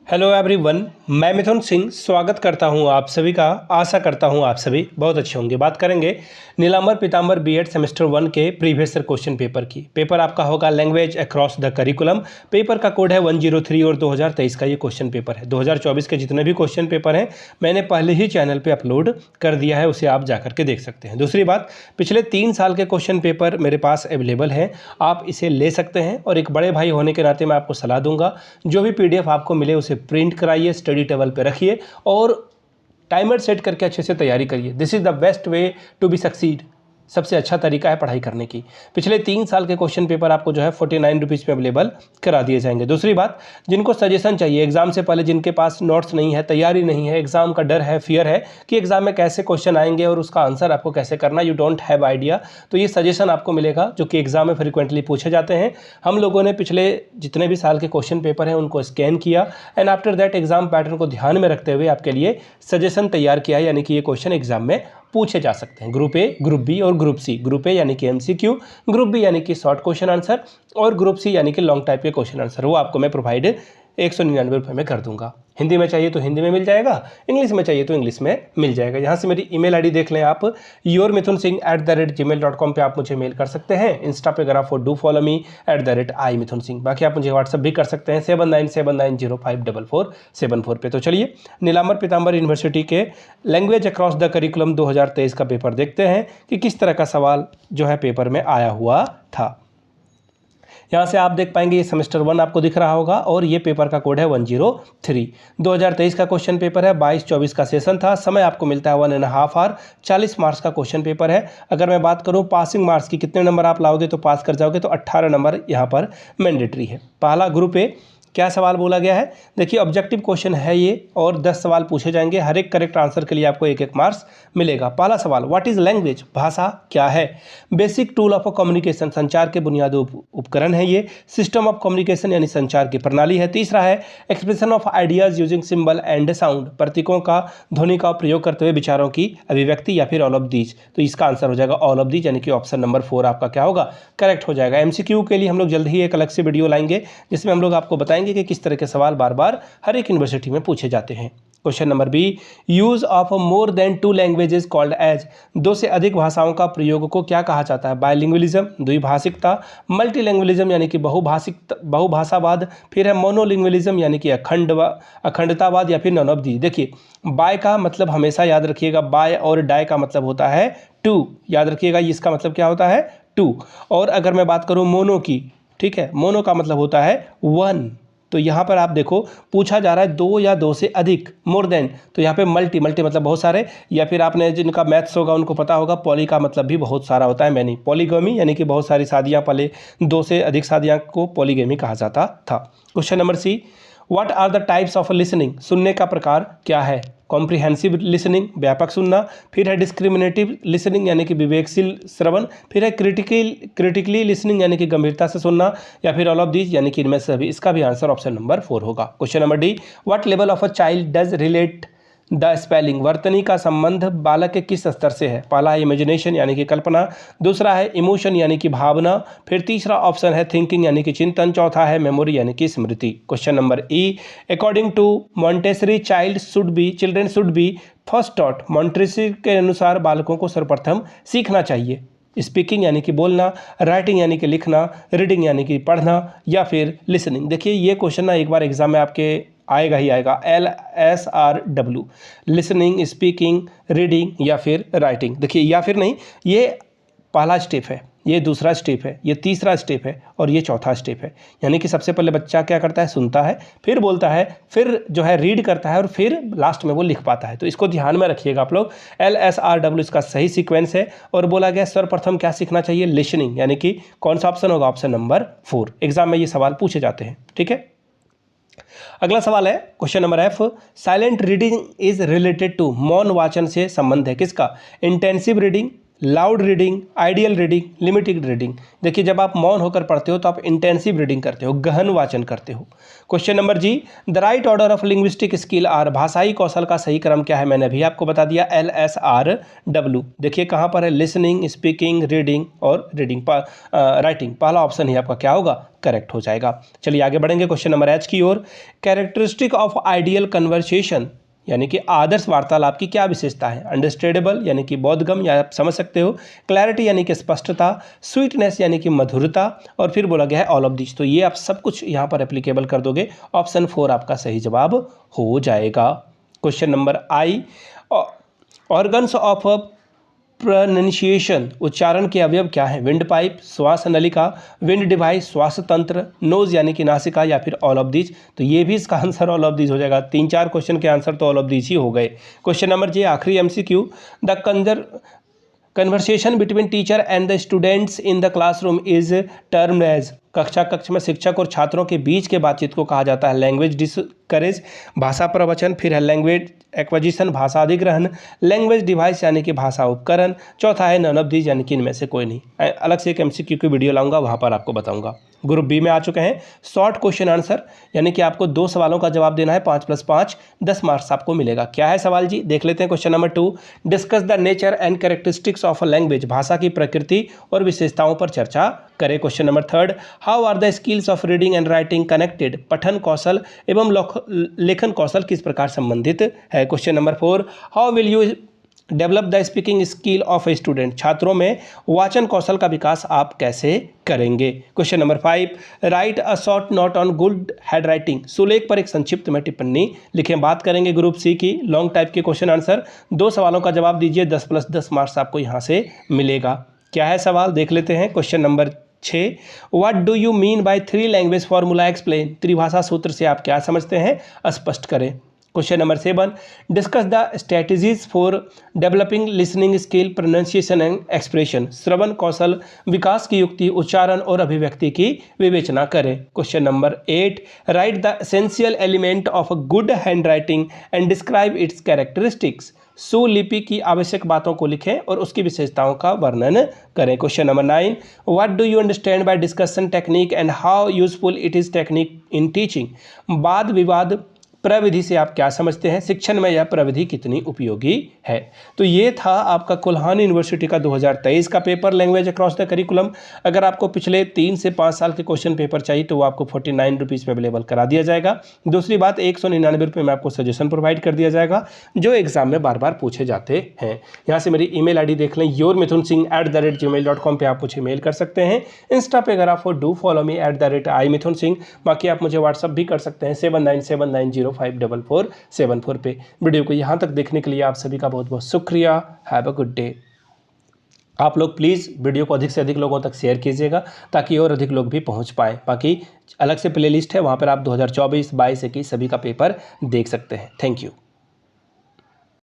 Hello everyone, मैं मिथुन सिंह स्वागत करता हूं आप सभी का। आशा करता हूं आप सभी बहुत अच्छे होंगे। बात करेंगे नीलांबर पीतांबर बीएड सेमेस्टर 1 के प्रीवियस ईयर क्वेश्चन पेपर की। पेपर आपका होगा language across the curriculum. Paper का कोड है 103 और 2023 का ये क्वेश्चन पेपर है। 2024 के जितने भी क्वेश्चन पेपर हैं मैंने पहले ही चैनल पर अपलोड कर दिया है, उसे आप जाकर के देख सकते हैं। दूसरी बात, पिछले 3 साल के क्वेश्चन पेपर मेरे पास अवेलेबल हैं, आप इसे ले सकते हैं। और एक बड़े भाई होने के नाते मैं आपको सलाह दूंगा, जो भी PDF आपको मिले उसे प्रिंट कराइए, स्टडी टेबल पे रखिए और टाइमर सेट करके अच्छे से तैयारी करिए। This is the best way to be succeed. सबसे अच्छा तरीका है पढ़ाई करने की। पिछले 3 साल के क्वेश्चन पेपर आपको जो है 49 रुपीज़ में अवेलेबल करा दिए जाएंगे। दूसरी बात, जिनको सजेशन चाहिए एग्जाम से पहले, जिनके पास नोट्स नहीं है, तैयारी नहीं है, एग्जाम का डर है, फियर है कि एग्जाम में कैसे क्वेश्चन आएंगे और उसका आंसर आपको कैसे करना, यू डोंट हैव आइडिया, तो ये सजेशन आपको मिलेगा जो कि एग्जाम में फ्रिक्वेंटली पूछे जाते हैं। हम लोगों ने पिछले जितने भी साल के क्वेश्चन पेपर हैं उनको स्कैन किया and after that exam pattern को ध्यान में रखते हुए आपके लिए सजेशन तैयार किया है, यानी कि ये क्वेश्चन एग्जाम में पूछे जा सकते हैं। ग्रुप ए, ग्रुप बी और ग्रुप सी। ग्रुप ए यानी कि MCQ, ग्रुप बी यानी कि शॉर्ट क्वेश्चन आंसर और ग्रुप सी यानी कि लॉन्ग टाइप के क्वेश्चन आंसर। वो आपको मैं प्रोवाइड 199 रुपये में कर दूंगा। हिंदी में चाहिए तो हिंदी में मिल जाएगा, इंग्लिश में चाहिए तो इंग्लिश में मिल जाएगा। यहाँ से मेरी ईमेल आईडी देख लें आप, yourmithunSingh@gmail.com पे आप मुझे मेल कर सकते हैं। इंस्टा पे अगर आप डू फॉलो मी @imithunSingh। बाकी आप मुझे व्हाट्सअप भी कर सकते हैं 7979054474 पे। तो चलिए नीलांबर पीतांबर यूनिवर्सिटी के लैंग्वेज अक्रॉस द करिकुलम 2023 का पेपर देखते हैं कि किस तरह का सवाल जो है पेपर में आया हुआ था। यहाँ से आप देख पाएंगे ये सेमेस्टर 1 आपको दिख रहा होगा और ये पेपर का कोड है 103। 2023 का क्वेश्चन पेपर है, 22-24 का सेशन था। समय आपको मिलता है 1.5 आवर। 40 मार्क्स का क्वेश्चन पेपर है। अगर मैं बात करूँ पासिंग मार्क्स की, कितने नंबर आप लाओगे तो पास कर जाओगे, तो 18 नंबर यहाँ पर मैंडेटरी है। पहला ग्रुप ए, क्या सवाल बोला गया है, देखिए ऑब्जेक्टिव क्वेश्चन है ये और 10 सवाल पूछे जाएंगे। हर एक करेक्ट आंसर के लिए आपको 1-1 मार्क्स मिलेगा। पहला सवाल, व्हाट इज लैंग्वेज, भाषा क्या है। बेसिक टूल ऑफ कम्युनिकेशन, संचार के बुनियादी उपकरण है ये। सिस्टम ऑफ कम्युनिकेशन यानी संचार की प्रणाली है। तीसरा है expression of ideas using symbol and sound, प्रतीकों का ध्वनि का प्रयोग करते हुए विचारों की अभिव्यक्ति, या फिर ऑल ऑफ दीज। तो इसका आंसर हो जाएगा ऑल ऑफ दीज, यानी कि ऑप्शन नंबर 4 आपका क्या होगा, करेक्ट हो जाएगा। MCQ के लिए हम लोग जल्द ही एक अलग से वीडियो लाएंगे जिसमें हम लोग आपको बताएंगे कि किस तरह के सवाल बार बार हर एक यूनिवर्सिटी में पूछे जाते हैं। Question number B, use of more than 2 languages called as, 2 से अधिक भाषाओं का प्रयोग को क्या कहा जाता है। बायलिंगुअलिज्म, द्विभाषिकता, मल्टीलैंग्वेलिज्म यानी कि बहुभाषावाद, फिर है मोनोलिंग्विलिज्म यानी कि अखंडतावाद, या फिर नॉन ऑफ दी। देखिए बाय का मतलब हमेशा याद रखिएगा, बाय और डाय का मतलब होता है 2, याद रखिएगा इसका मतलब क्या होता है 2। और अगर मैं बात करूं मोनो की, ठीक है, मोनो का मतलब होता है 1। तो यहाँ पर आप देखो पूछा जा रहा है 2 या 2 से अधिक, मोर देन, तो यहाँ पे मल्टी मतलब बहुत सारे, या फिर आपने जिनका मैथ्स होगा उनको पता होगा पॉली का मतलब भी बहुत सारा होता है, मैनी। पॉलीगमी यानी कि बहुत सारी शादियाँ, पहले 2 से अधिक शादियाँ को पॉलीगमी कहा जाता था। Question number C, what are the types of listening, सुनने का प्रकार क्या है। कॉम्प्रिहेंसिव लिसनिंग, व्यापक सुनना, फिर है डिस्क्रिमिनेटिव लिसनिंग यानी कि विवेकशील श्रवण, फिर है क्रिटिकली लिसनिंग यानी कि गंभीरता से सुनना, या फिर ऑल ऑफ दीज यानी कि इनमें से सभी। इसका भी आंसर ऑप्शन नंबर 4 होगा। Question number D, what level of a child does relate the spelling, वर्तनी का संबंध बालक के किस स्तर से है। पहला है इमेजिनेशन यानी कि कल्पना, दूसरा है इमोशन यानी कि भावना, फिर तीसरा ऑप्शन है थिंकिंग यानी कि चिंतन, चौथा है मेमोरी यानी कि स्मृति। Question number E, according to Montessori children should be first taught, Montessori के अनुसार बालकों को सर्वप्रथम सीखना चाहिए स्पीकिंग यानी कि बोलना, राइटिंग यानी कि लिखना, रीडिंग यानी कि पढ़ना, या फिर लिसनिंग। देखिए ये क्वेश्चन ना एक बार एग्जाम में आपके आएगा ही आएगा, LSRW, लिसनिंग, स्पीकिंग, रीडिंग या फिर राइटिंग। देखिए या फिर नहीं, ये पहला स्टेप है, ये दूसरा स्टेप है, ये तीसरा स्टेप है और ये चौथा स्टेप है। यानी कि सबसे पहले बच्चा क्या करता है, सुनता है, फिर बोलता है, फिर जो है रीड करता है और फिर लास्ट में वो लिख पाता है। तो इसको ध्यान में रखिएगा आप लोग। LSRW इसका सही सीक्वेंस है। और बोला गया सर्वप्रथम क्या सीखना चाहिए, लिसनिंग, यानी कि कौन सा ऑप्शन होगा, ऑप्शन नंबर 4। एग्जाम में ये सवाल पूछे जाते हैं, ठीक है। अगला सवाल है question number F, silent reading is related to, मौन वाचन से संबंध है किसका, intensive reading, loud reading, ideal reading, limited reading. देखिए जब आप मौन होकर पढ़ते हो तो आप इंटेंसिव रीडिंग करते हो, गहन वाचन करते हो। Question number G, the right order of linguistic skill are, भाषाई कौशल का सही क्रम क्या है, मैंने अभी आपको बता दिया LSRW। देखिए कहाँ पर है, लिसनिंग, स्पीकिंग, रीडिंग और रीडिंग राइटिंग, पहला ऑप्शन ही आपका क्या होगा, करेक्ट हो जाएगा। चलिए आगे बढ़ेंगे क्वेश्चन नंबर H की ओर। कैरेक्टरिस्टिक ऑफ आइडियल कन्वर्सेशन, यानी कि आदर्श वार्तालाप की क्या विशेषता है। अंडरस्टैंडेबल यानी कि बोधगम या आप समझ सकते हो, क्लैरिटी यानी कि स्पष्टता, स्वीटनेस यानी कि मधुरता, और फिर बोला गया है ऑल ऑफ दिस। तो ये आप सब कुछ यहाँ पर एप्लीकेबल कर दोगे, ऑप्शन 4 आपका सही जवाब हो जाएगा। Question number I, organs of pronunciation, उच्चारण के अवयव क्या है। विंड पाइप, श्वास नलिका, विंड डिवाइस, श्वास तंत्र, नोज यानी कि नासिका, या फिर ऑल ऑफ दीज। तो ये भी इसका आंसर ऑल ऑफ दीज हो जाएगा। 3-4 क्वेश्चन के आंसर तो ऑल ऑफ दीज ही हो गए। क्वेश्चन नंबर जी, आखिरी MCQ, the conversation between teacher and the students in the classroom is termed as, कक्ष में शिक्षक और छात्रों के बीच के बातचीत को कहा जाता है लैंग्वेज डिस्करेज, भाषा प्रवचन, फिर है लैंग्वेज एक्विजिशन, भाषा अधिग्रहण, लैंग्वेज डिवाइस यानी कि भाषा उपकरण, चौथा है नन ऑफ दीज यानी कि इनमें से कोई नहीं। अलग से एक MCQ की वीडियो लाऊंगा, वहाँ पर आपको बताऊंगा। ग्रुप B में आ चुके हैं शॉर्ट क्वेश्चन आंसर, यानी कि आपको 2 सवालों का जवाब देना है, 5 + 5 10 मार्क्स आपको मिलेगा। क्या है सवाल जी, देख लेते हैं। Question number 2, discuss the nature and characteristics of a language, भाषा की प्रकृति और विशेषताओं पर चर्चा करें। Question number 3, how are the skills of reading and writing connected, पठन कौशल एवं लेखन कौशल किस प्रकार संबंधित है। Question number 4, how will you develop the speaking skill of a student, छात्रों में वाचन कौशल का विकास आप कैसे करेंगे। Question number 5, right a short note on good handwriting, सुलेख पर एक संक्षिप्त में टिप्पणी लिखें। बात करेंगे ग्रुप C की लॉन्ग टाइप के क्वेश्चन आंसर, 2 सवालों का जवाब दीजिए, 10 + 10 मार्क्स आपको यहाँ से मिलेगा। क्या है सवाल, देख लेते हैं। Question number 6, what do you mean by 3 language formula explain, त्रिभाषा सूत्र से आप क्या समझते हैं, स्पष्ट करें। Question number 7, discuss the strategies for developing listening skill, pronunciation and expression, श्रवण कौशल विकास की युक्ति, उच्चारण और अभिव्यक्ति की विवेचना करें। Question number 8, write the essential element of a good handwriting and describe its characteristics, सुलिपि की आवश्यक बातों को लिखें और उसकी विशेषताओं का वर्णन करें। Question number 9, what do you understand by discussion technique and how useful it is technique in teaching, वाद विवाद प्रविधि से आप क्या समझते हैं, शिक्षण में यह प्रविधि कितनी उपयोगी है। तो ये था आपका कोल्हान यूनिवर्सिटी का 2023 का paper language across the curriculum. अगर आपको पिछले 3 से 5 साल के क्वेश्चन पेपर चाहिए तो वो आपको 49 रुपीज़ में अवेलेबल करा दिया जाएगा। दूसरी बात, 199 रुपये में आपको सजेशन प्रोवाइड कर दिया जाएगा जो एग्जाम में बार बार पूछे जाते हैं। यहाँ से मेरी email ID देख लें, yourmithunsingh@gmail.com पे आप मुझे मेल कर सकते हैं। इंस्टा पे अगर आप डू फॉलो मी @imithunsingh, बाकी आप मुझे व्हाट्सअप भी कर सकते हैं 7979054474 पे। वीडियो को यहाँ तक देखने के लिए आप सभी का बहुत बहुत शुक्रिया। Have a good day. आप लोग प्लीज़ वीडियो को अधिक से अधिक लोगों तक शेयर कीजिएगा ताकि और अधिक लोग भी पहुँच पाएँ। बाकी अलग से प्लेलिस्ट है, वहाँ पर आप 2024, 22, 21 सभी का पेपर देख सकते हैं। Thank you.